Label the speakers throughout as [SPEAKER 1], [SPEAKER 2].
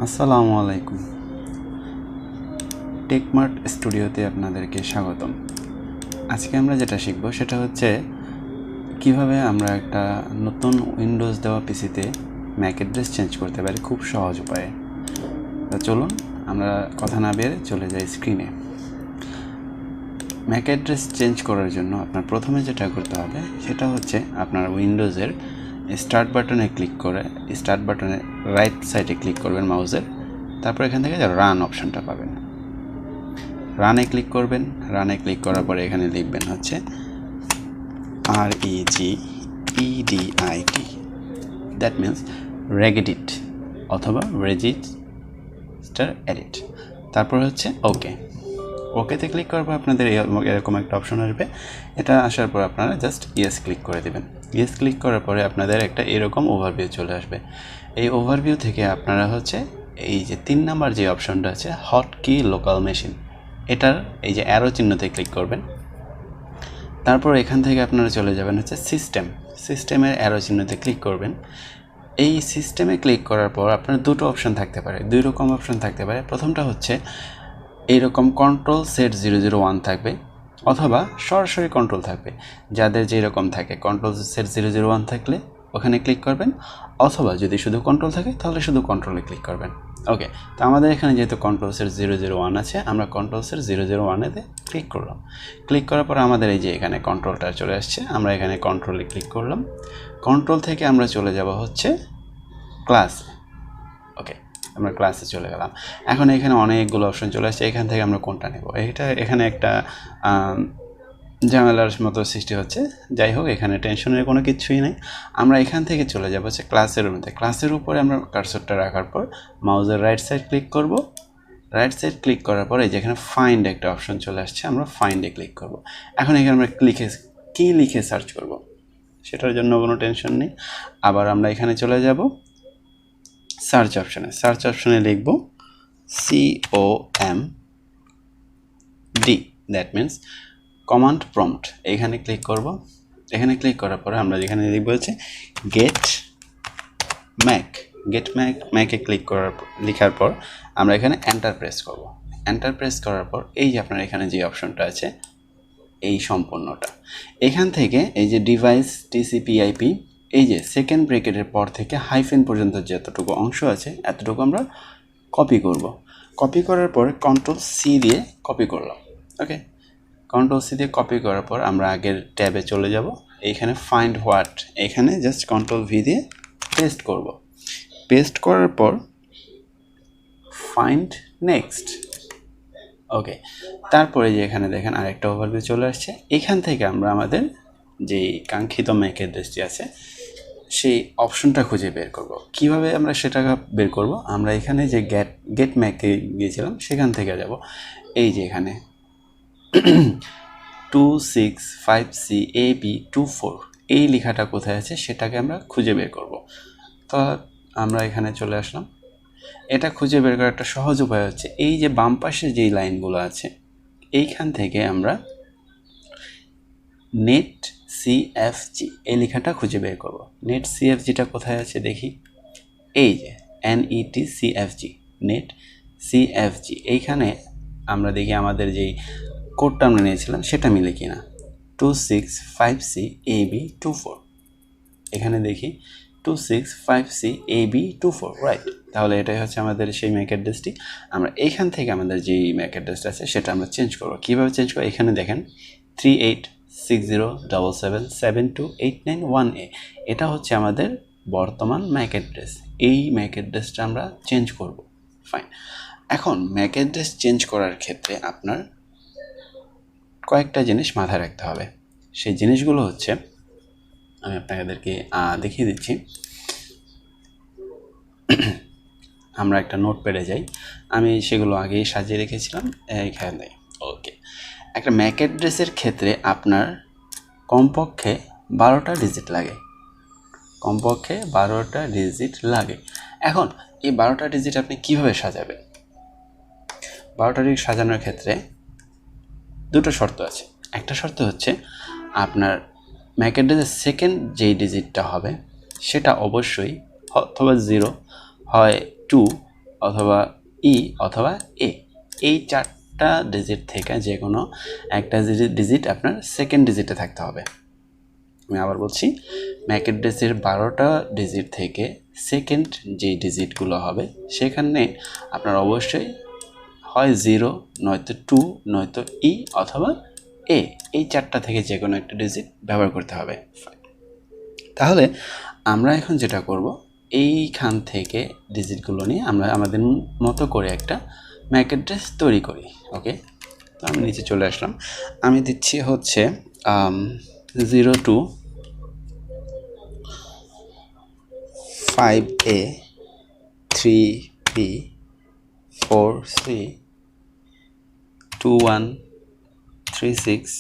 [SPEAKER 1] আসসালামু আলাইকুম। টেকমার্ট স্টুডিওতে আপনাদেরকে স্বাগতম। আজকে আমরা যেটা শিখব সেটা হচ্ছে কিভাবে আমরা একটা নতুন উইন্ডোজ দেওয়া পিসিতে ম্যাক অ্যাড্রেস চেঞ্জ করতে পারি খুব সহজ উপায়ে। তো চলুন আমরা কথা না বের চলে যাই স্ক্রিনে। ম্যাক অ্যাড্রেস চেঞ্জ করার জন্য আপনার প্রথমে যেটা করতে হবে সেটা হচ্ছে আপনার উইন্ডোজের স্টার্ট বাটনে ক্লিক করে স্টার্ট বাটনের রাইট সাইডে ক্লিক করবেন মাউসের, তারপর এখান থেকে রান অপশনটা পাবেন। রানে ক্লিক করবেন। রানে ক্লিক করার পরে এখানে লিখবেন হচ্ছে REGEDIT, দ্যাট মিন্স regedit অথবা register edit। তারপর হচ্ছে ওকেতে ক্লিক করার পর আপনাদের এরকম একটা অপশন আসবে। এটা আসার পর আপনারা জাস্ট ইয়েস ক্লিক করে দেবেন। ইয়েস ক্লিক করার পরে আপনাদের একটা এরকম ওভারভিউ চলে আসবে। এই ওভারভিউ থেকে আপনারা হচ্ছে এই যে 3 নাম্বার যে অপশনটা আছে HKEY লোকাল মেশিন, এটার এই যে অ্যারো চিহ্নতে ক্লিক করবেন। তারপর এখান থেকে আপনারা চলে যাবেন হচ্ছে সিস্টেমের অ্যারো চিহ্নতে ক্লিক করবেন। এই সিস্টেমে ক্লিক করার পর আপনার দুটো অপশন থাকতে পারে, দুই রকম অপশন থাকতে পারে। প্রথমটা হচ্ছে এইরকম কন্ট্রোল সেট 001 থাকবে অথবা সরাসরি কন্ট্রোল থাকবে। যাদের যেরকম থাকে কন্ট্রোল সেট 001 থাকলে ওখানে ক্লিক করবেন, অথবা যদি শুধু কন্ট্রোল থাকে তাহলে শুধু কন্ট্রোলে ক্লিক করবেন। ওকে, তো আমাদের এখানে যেহেতু কন্ট্রোল সেট 001 আছে, আমরা কন্ট্রোল সেট 001-এতে ক্লিক করলাম। ক্লিক করার পর আমাদের এই যে এখানে কন্ট্রোলটা চলে আসছে, আমরা এখানে কন্ট্রোলে ক্লিক করলাম। কন্ট্রোল থেকে আমরা চলে যাব হচ্ছে ক্লাসে। ওকে, আমরা ক্লাসে চলে গেলাম। এখন এখানে অনেকগুলো অপশন চলে আসছে, এখান থেকে আমরা কোনটা নেব? এখানে একটা ঝামেলার মতো সৃষ্টি হচ্ছে। যাই হোক, এখানে টেনশনের কোনো কিছুই নেই। আমরা এখান থেকে চলে যাব হচ্ছে ক্লাসের মধ্যে। ক্লাসের উপরে আমরা কার্সরটা রাখার পর মাউসের রাইট সাইড ক্লিক করব। রাইট সাইড ক্লিক করার পরে যেখানে ফাইন্ড একটা অপশন চলে আসছে, আমরা ফাইন্ডে ক্লিক করব। এখন এখানে আমরা কি লিখে সার্চ করব, সেটার জন্য কোনো টেনশন নেই। আবার আমরা এখানে চলে যাব সার্চ অপশনে লিখব COMD, that means command prompt. এখানে ক্লিক করব। এখানে ক্লিক করার পরে আমরা যেখানে লিখব হচ্ছে গেট ম্যাকে লেখার পর আমরা এখানে এন্টার প্রেস করব। এন্টার প্রেস করার পর এই যে আপনার এখানে যে অপশনটা আছে এই সম্পূর্ণটা, এখান থেকে এই যে ডিভাইস TCP/IP, এই যে সেকেন্ড ব্র্যাকেটের পর থেকে হাইফেন পর্যন্ত যতটুকু অংশ আছে এতটুকু আমরা কপি করব। কপি করার পর কন্ট্রোল-C দিয়ে কপি করলাম। ওকে, কন্ট্রোল-C দিয়ে কপি করার পর আমরা আগের ট্যাবে চলে যাব। এইখানে ফাইন্ড হোয়াট, এখানে জাস্ট কন্ট্রোল-V দিয়ে পেস্ট করব। পেস্ট করার পর ফাইন্ড নেক্সট। ওকে, তারপরে যে এখানে দেখেন আরেকটা ওভারভিউ চলে আসছে। এখান থেকে আমরা আমাদের যেই কাঙ্ক্ষিত ম্যাক অ্যাড্রেসটি আছে সেই অপশনটা খুঁজে বের করব। কিভাবে আমরা সেটা বের করব? আমরা এখানে যে গেট ম্যাকে গিয়েছিলাম সেখান থেকে যাব। এই যে এখানে 2656AB24 এই লেখাটা কোথায় আছে সেটাকে আমরা খুঁজে বের করব। তো আমরা এখানে চলে আসলাম। এটা খুঁজে বের করার একটা সহজ উপায় হচ্ছে এই যে বাম পাশে যেই লাইনগুলো আছে এইখান থেকে আমরা নেট CFG এই লেখাটা খুঁজে বের করব। নেট CFGটা কোথায় আছে দেখি, এই যে NET CFG, নেট CFG। এইখানে আমরা দেখি আমাদের যেই কোডটা আমরা নিয়েছিলাম সেটা মিলে কিনা। 2656AB24, এখানে দেখি 2656AB24, রাইট। তাহলে এটাই হচ্ছে আমাদের সেই ম্যাক অ্যাড্রেসটি। আমরা এইখান থেকে আমাদের যেই ম্যাক অ্যাড্রেসটা আছে সেটা আমরা চেঞ্জ করব। কীভাবে চেঞ্জ করব? এখানে দেখেন 386077272891A, এটা হচ্ছে আমাদের বর্তমান ম্যাক অ্যাড্রেস। এই ম্যাক অ্যাড্রেসটা আমরা চেঞ্জ করব। ফাইন। এখন ম্যাক অ্যাড্রেস চেঞ্জ করার ক্ষেত্রে আপনার কয়েকটা জিনিস মাথায় রাখতে হবে। সেই জিনিসগুলো হচ্ছে আমি আপনাদেরকে দেখিয়ে দিচ্ছি। আমরা একটা নোটপ্যাডে যাই, আমি সেগুলো আগেই সাজিয়ে রেখেছিলাম এইখানে। ওকে, একটা ম্যাক অ্যাড্রেসের ক্ষেত্রে আপনার কমপক্ষে 12টা ডিজিট লাগে। কমপক্ষে 12টা ডিজিট লাগে। এখন এই 12টা ডিজিট আপনি কিভাবে সাজাবেন? 12টা ডিজিট সাজানোর ক্ষেত্রে দুটো শর্ত আছে। একটা শর্ত হচ্ছে আপনার ম্যাক অ্যাড্রেসের সেকেন্ড যেই ডিজিটটা হবে সেটা অবশ্যই অথবা 0 হয় 2 অথবা ই অথবা এ, এই 4টা ডিজিট থেকে যে কোনো একটা ডিজিট আপনার সেকেন্ড ডিজিটে থাকতে হবে। আমি আবার বলছি, ম্যাক অ্যাড্রেসের 12টা ডিজিট থেকে সেকেন্ড যে ডিজিটগুলো হবে সেখানে আপনার অবশ্যই হয় 0, নয়তো 2, নয়তো ই অথবা এ, এই 4টা থেকে যে কোনো একটা ডিজিট ব্যবহার করতে হবে। তাহলে আমরা এখন যেটা করব, এইখান থেকে ডিজিটগুলো নিয়ে আমরা আমাদের মতো করে একটা ম্যাক অ্যাড্রেস তৈরি করি। ওকে, তো আমি নিচে চলে আসলাম। আমি দিচ্ছি হচ্ছে 0 to 5A 3B 4C 2 1 3 6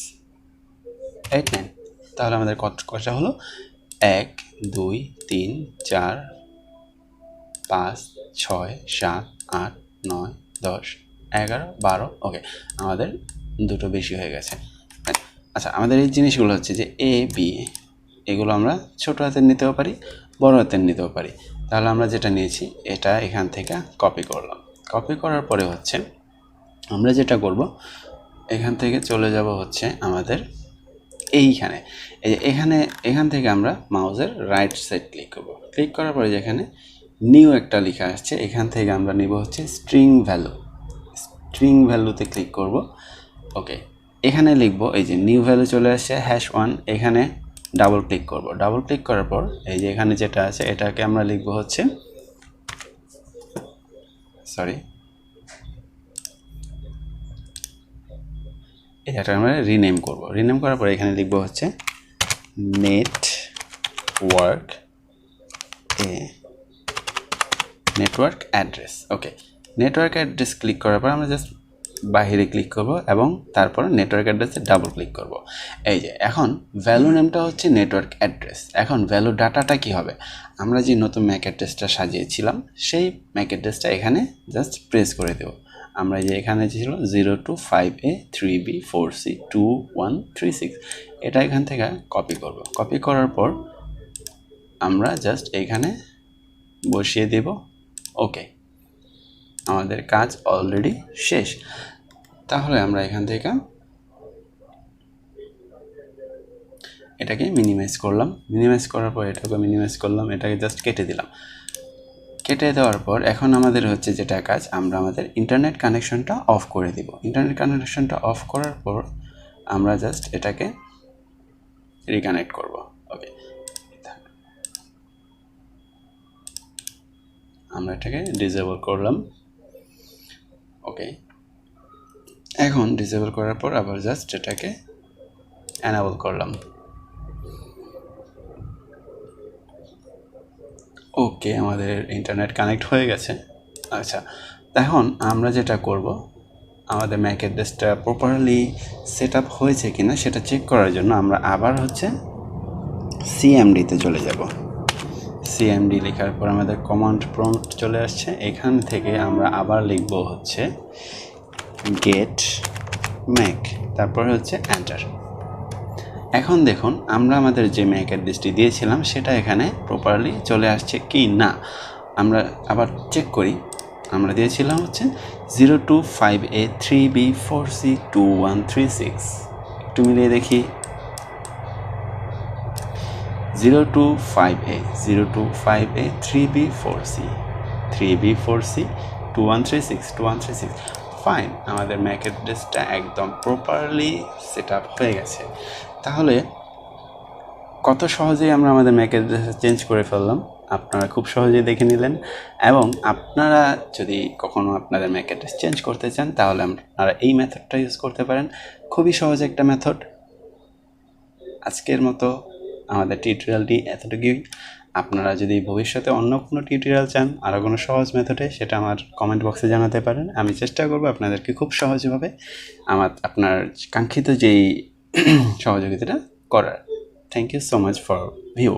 [SPEAKER 1] 8 9। তাহলে আমাদের কতটা হলো? 1 2 3 4 5 6 7 8 9 10 11 12। ওকে, আমাদের দুটো বেশি হয়ে গেছে। আচ্ছা, আমাদের এই জিনিসগুলো হচ্ছে যে এ বি, এগুলো আমরা ছোট হাতের নিতেও পারি, বড় হাতের নিতেও পারি। তাহলে আমরা যেটা নিয়েছি এটা এখান থেকে কপি করলাম। কপি করার পরে হচ্ছে আমরা যেটা করব, এখান থেকে চলে যাব হচ্ছে আমাদের এইখানে, এই যে এখান থেকে আমরা মাউসের রাইট সাইড ক্লিক করব। ক্লিক করার পরে যেখানে নিউ একটা লেখা আসছে, এখান থেকে আমরা নিব হচ্ছে স্ট্রিং ভ্যালু। স্ট্রিং ভ্যালুতে ক্লিক করব। ওকে, এখানে লিখব, এই যে নিউ ভ্যালু চলে আসছে #1, এখানে ডাবল ক্লিক করব। ডাবল ক্লিক করার পর এই যে এখানে যেটা আছে এটাকে আমরা লিখব হচ্ছে, এটা আমরা রিনেম করব। রিনেম করার পর এখানে লিখব হচ্ছে নেটওয়ার্ক অ্যাড্রেস। ওকে, নেটওয়ার্ক অ্যাড্রেস ক্লিক করার পর আমরা জাস্ট বাহিরে ক্লিক করব এবং তারপর নেটওয়ার্ক অ্যাড্রেসে ডাবল ক্লিক করব। এই যে এখন ভ্যালু নেমটা হচ্ছে নেটওয়ার্ক অ্যাড্রেস। এখন ভ্যালু ডাটাটা কি হবে? আমরা যে নতুন ম্যাক অ্যাড্রেসটা সাজিয়েছিলাম সেই ম্যাক অ্যাড্রেসটা এখানে জাস্ট প্রেস করে দেব। আমরা যে এখানে ছিল 0 to 5A 3B 4C 2 1 3 6, এটা এখান থেকে কপি করব। কপি করার পর আমরা জাস্ট এখানে বসিয়ে দেব। ওকে, আমাদের কাজ অলরেডি শেষ। তাহলে আমরা এখান থেকে এটাকে মিনিমাইজ করলাম। মিনিমাইজ করার পর এটাকে মিনিমাইজ করলাম, এটাকে জাস্ট কেটে দিলাম। কেটে দেওয়ার পর এখন আমাদের হচ্ছে যেটা কাজ, আমরা আমাদের ইন্টারনেট কানেকশনটা অফ করে দিব। ইন্টারনেট কানেকশনটা অফ করার পর আমরা জাস্ট এটাকে রিকানেক্ট করব। ওকে, আমরা এটাকে ডিসেবল করলাম। ওকে, এখন ডিসেবল করার পর আবার জাস্ট এটাকে এনেবল করলাম। ওকে, আমাদের ইন্টারনেট কানেক্ট হয়ে গেছে। আচ্ছা, এখন আমরা যেটা করব, আমাদের ম্যাক অ্যাড্রেসটা প্রপারলি সেট আপ হয়েছে কিনা সেটা চেক করার জন্য আমরা আবার হচ্ছে সিএমডিতে চলে যাব। সিএমডি লেখার পর আমাদের কমান্ড প্রম্পট চলে আসছে। এখান থেকে আমরা আবার লিখব হচ্ছে গেট ম্যাক, তারপর হচ্ছে এন্টার। এখন দেখুন আমরা আমাদের যে ম্যাক অ্যাড্রেসটি দিয়েছিলাম সেটা এখানে প্রপারলি চলে আসছে কি না আমরা আবার চেক করি। আমরা দিয়েছিলাম হচ্ছে 0 to 5A 3B 4C 2 1 3 6, একটু মিলিয়ে দেখি। 0 to 5A 0 to 5A 3B 4C 3B 4C 2 1 3 6 2 1 3 6। Fine, আমাদের ম্যাক অ্যাড্রেসটা একদম প্রপারলি সেট আপ হয়ে গেছে। তাহলে কত সহজেই আমরা আমাদের ম্যাক অ্যাড্রেস চেঞ্জ করে ফেললাম, আপনারা খুব সহজেই দেখে নিলেন। এবং আপনারা যদি কখনো আপনাদের ম্যাক অ্যাড্রেস চেঞ্জ করতে চান তাহলে আপনারা এই মেথডটা ইউজ করতে পারেন। খুবই সহজ একটা মেথড। আজকের মতো আমাদের টিউটোরিয়ালটি এতটুকুই। আপনারা যদি ভবিষ্যতে অন্য কোনো টিউটোরিয়াল চান আরও কোনো সহজ মেথডে, সেটা আমার কমেন্ট বক্সে জানাতে পারেন। আমি চেষ্টা করব আপনাদেরকে খুব সহজভাবে আপনার কাঙ্ক্ষিত যেই সহযোগিতাটা করার। Thank you so much for view.